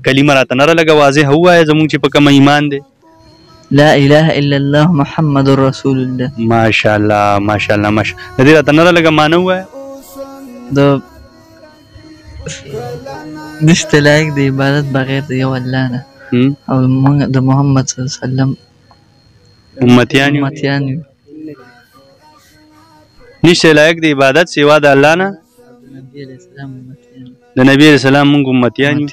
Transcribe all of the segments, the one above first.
کلمه راته نره لږه واضح ووایه زمونږ چې په کومه ایمان دی. لا اله الا الله محمد رسول الله. ماشاءالله ماشاءالله ماشاءالله. د دې راته نره لږه معنی ووایه. د نشته لایق د عبادت بغیر د یو الله نه او موږ د محمد صلی الله علیه وسلم امتیان یو. نشته لایق د عبادت سوا د الله نه د نبی علیہ السلام موږ امتیان یو.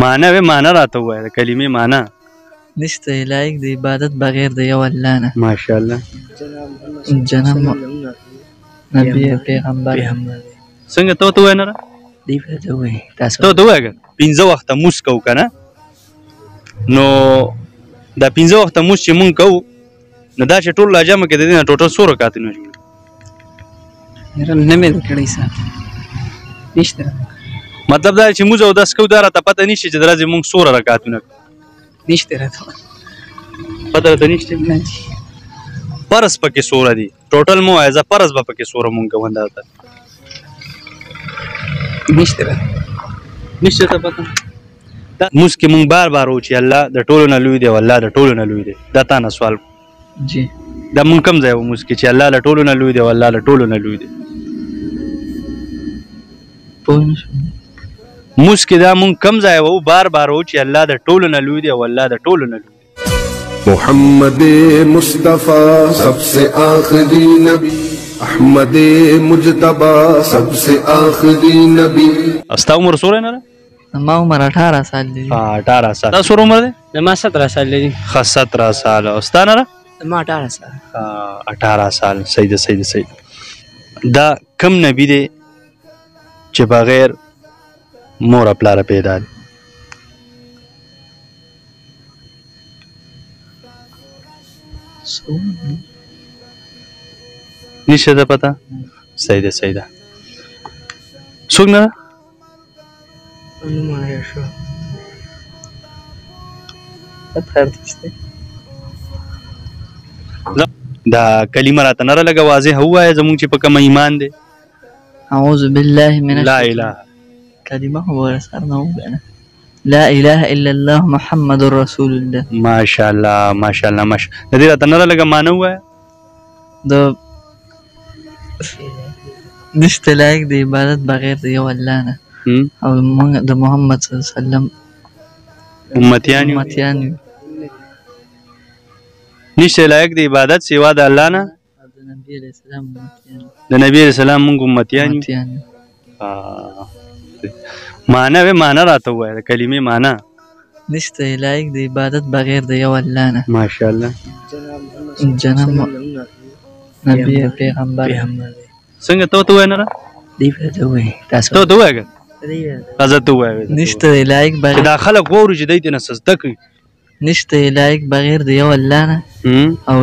معنی راته ووایه د کلمې معنی. نشته لایق د عبادت بغیر د یو الله نه. ماشاءالله. جناب نبی پیغمبر. څنګه ته وایې نره؟ ته وایه پنځه وخته مونځ کوو که نه، نو دا پنځه وخته مونځ چې مونږ کوو نو دا چې ټول راجمع کې د دې نه ټوټل څو رکعتونه جوړ؟ نه مې کړی صاحب، نشته. مطلب دا چې مونځ اودس کوو دا راته پته نشته چې د ورځې مونږ څومره رکعتونه کوو؟ نشته راته پته راته نشته. فرض پکې څومره دي ټوټل مو وایه، زه فرض به پکې څومره مونږ کوو اندازه نشته راته. نشته ته پته؟ مونځ کې مونږ بار بار وو چې الله د ټولو نه لوی دی او الله د ټولو نه لوی دی. دا تا نه سوال جی دا مونږ کوم ځای وو مونځ کې چې الله له ټولو نه لوی دی او الله له ټولو نه لوی دی؟ پوه نه شوم. مونځ کې دا مونږ کوم ځای وو بار بار وو چې الله د ټولو نه لوی دی او الله د ټولو نه لوی دی؟ محمد مصطفیٰ سب سے آخری نبی، احمد مجتبی سب سے آخری نبی. ستا عمر څومره نه ده؟ ما عمر 18 سال دی. 18 سال. تا څومره عمر دی؟ ما 17 سال دی. 17 سال. او ستا نه ده؟ ما 18 سال. 18 سال. صحیح ده صحیح ده صحیح. دا کم نبی دی چې بغیر مور پلاره پیدا دی؟ نشه ده پته؟ صحیح ده صحیح ده. څوک نه ده؟ دا کلمه راته نره لږه واضح ووایه زمونږ چې په کومه ایمان دی. اعوذ بالله من لا اله کلمه ووایه سر نه وګڼه. لا اله الا الله محمد رسول الله. ماشاءالله ماشاءالله ماشاءالله. د دې راته نره لږه معنی ووایه. د نشته لایق د عبادت بغیر د یو الله نه او موږ د محمد صلی الله علیه وسلم امتیان یو. نشته لایق د عبادت سوا د الله نه د نبی علیہ السلام امتیان. د نبی علیہ السلام موږ امتیان یو. معنی راته ووایه د کلمې معنی. نشته لایق د عبادت بغیر د یو الله نه. ماشاءالله. جناب نبی پیغمبر. څنګه ته وایې نره؟ ته وایه که زه ته ووایه. نشته لایق بغیر دا خلک واوري چې دی ترې نه زده کوي. نشته لایق بغیر د یو الله نه او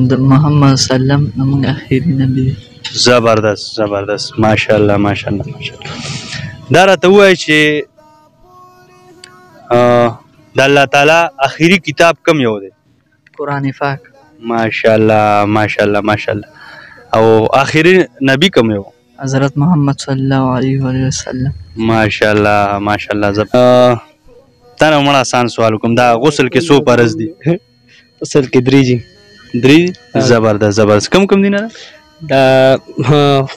د محمد صلی الله علیه وسلم زموږ اخري نبی دی. زبردست زبردست. ماشاءالله ماشاءالله ماشاءالله. دا راته ووایه چې د الله تعالی اخري کتاب کوم یو دی؟ قرآن پاک. ماشاءالله ماشاءالله ماشاءالله. او آخري نبی کوم یو؟ حضرت محمد صلی الله علیه وسلم. ماشاءالله ماشاءالله. تا نه مړه آسان سوال کوم، دا غسل کې څو فرض دي؟ غسل کې 3 دي. 3 دي؟ زبردست زبردست. کوم دي نه؟ دا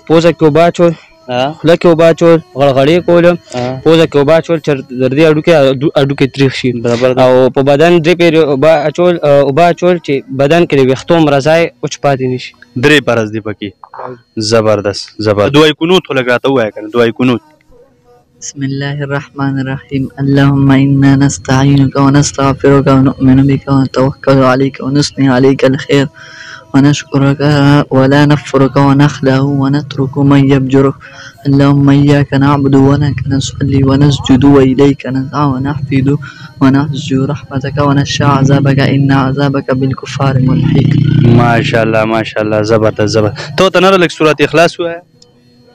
پوزه کې اوبه اچول، خوله کې اوبه اچول، غړغړې کول، پوزه کې اوبه اچول چې د دې هډوکي تریخ شي، او په بدن 3 پیرې اوبه اچول چې بدن کې د ویښتو مرضای اوچ پاتې نشي. 3 فرض دي پکې. زبردست زبردست. دعای قنوت خو لږ راته ووایه که نه، دعای قنوت. بسم الله الرحمن الرحيم. اللهم إنا نستعينك ونستغفرك ونؤمن بك ونتوكل عليك ونثني عليك الخير ونشكرك ولا نكفرك ونخلع ونترك من يبجرك. اللهم إياك نعبد ولك نصلي ونسجد وإليك نسعى ونحفظ ونرجو رحمتك ونخشى عذابك إن عذابك بالكفار ملحق. ما شاء الله ما شاء الله. زبردست زبردست. تو تنره لك سورة إخلاص وهي.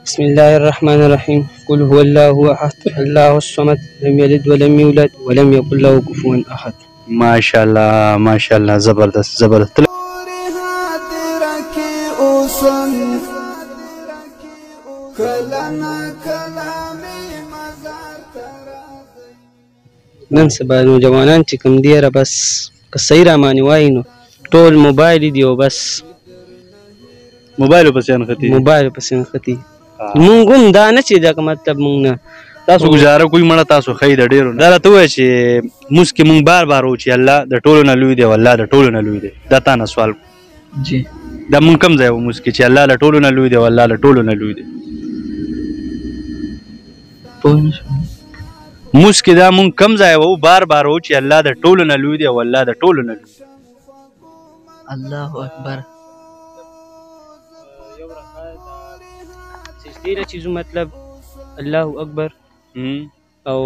بسم الله الرحمن الرحيم. قل هو الله أحد الله الصمد لم يلد ولم يولد ولم يكن له كفوا أحد. ما شاء الله ما شاء الله. زبردست زبردست. کلا نا کلا می مزا نن سبا نوجوانان چې کوم دي یاره بس که صحیح رامانې وایي نو ټول موبایل دي او بس موبایلو پسې نښتي موبایل پسې نښتي مونږ هم دا نه چې دا مطلب مونږ نه تاسو ګزاره کوئ مړه تاسو ښه د ډېرو دا راته ووایه چې مونځ کې مونږ بار بار وو چې الله د ټولو نه لوی دی او الله د ټولو نه لوی دی دا تا نه سوال جی دا مونږ کوم ځای وو مونځ کې چې الله له ټولو نه لوی دی او الله له ټولو نه لوی دی پوه نه شوم مونځ کې دا مونږ کوم ځای وو بار بار وو چې الله د ټولو نه لوی دی او الله د ټولو نه لوی دی الله اکبر سجدې له چې ځو مطلب الله اکبر او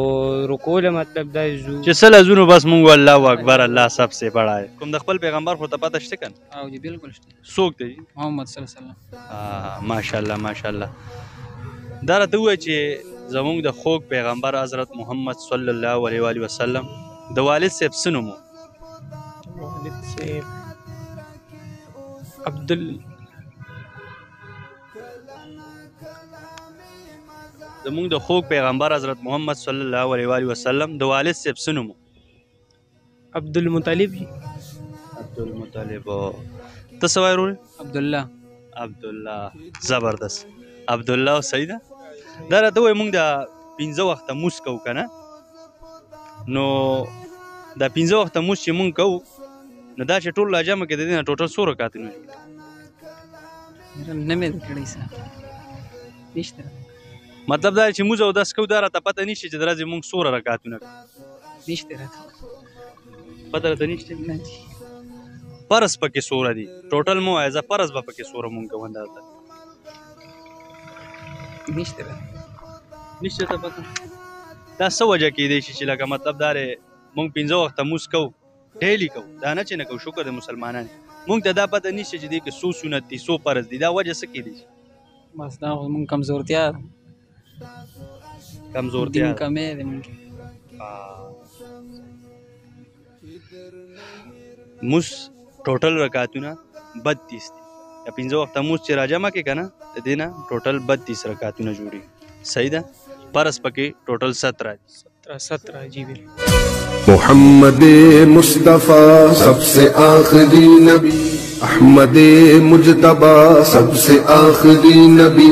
رکوع له مطلب دا ځو چې څه لزونو بس مونږ الله اکبر الله سب سے بڑا ہے کوم د خپل پیغمبر خو ته پته شته کنه او جی بالکل شته څوک دی محمد صلی الله علیه وسلم ماشاءالله ماشاءالله دا راته ووایه چې زمونږ د خوږ پیغمبر حضرت محمد صلی الله علیه و وسلم د والد صاحب څه نوم و والد صاحب زمونږ د خوږ پیغمبر حضرت محمد صلی الله علیه و وسلم د والد صاحب څه نوم و عبدالمطلب جی عبدالمطلب ته څه وایې وروره عبدالله عبدالله زبردست عبدالله صحیح ده دا راته ووایه مونږ د 15 وخته مونځ کوو که نه نو دا 15 وخته مونځ چې مونږ کوو نو دا چې ټول راجمع کې د دې نه ټوټل څو رکعتونه جوړ نه مې کړی صاحب نشته مطلب دا چې مونځ او داس کوو دا راته پته نشته چې د ورځې مونږ څومره رکعتونه کوو نشته راته پته راته نشته فرض پکې څومره دي ټوټل مو وایه زه فرض به پکې څومره مونږ کوو اندازه نشته راته نشته ته پته دا څه وجه کیدی شي چې لکه مطلب دا دی مونږ 15 وخته مونځ کوو ډیلی کوو دا نه چې نه کوو شکر د مسلمانان مونږ ته دا پته نشته چې دې کې څو سنت دي څو فرض دي دا وجه څه کیدی شي بس دا خو مونږ کمزورتیا کمزورتیا دین کمې ده مونږ مونځ ټوټل رکعتونه 32 دي یا 15 وخته مونځ چې راجمع کې که نه د دې نه ټوټل 32 رکعتونه جوړي صحیح ده فرض پکې ټوټل 17 جی بالکل محمد مصطفیٰ سب سے آخری نبی احمد مجتبی سب سے آخری نبی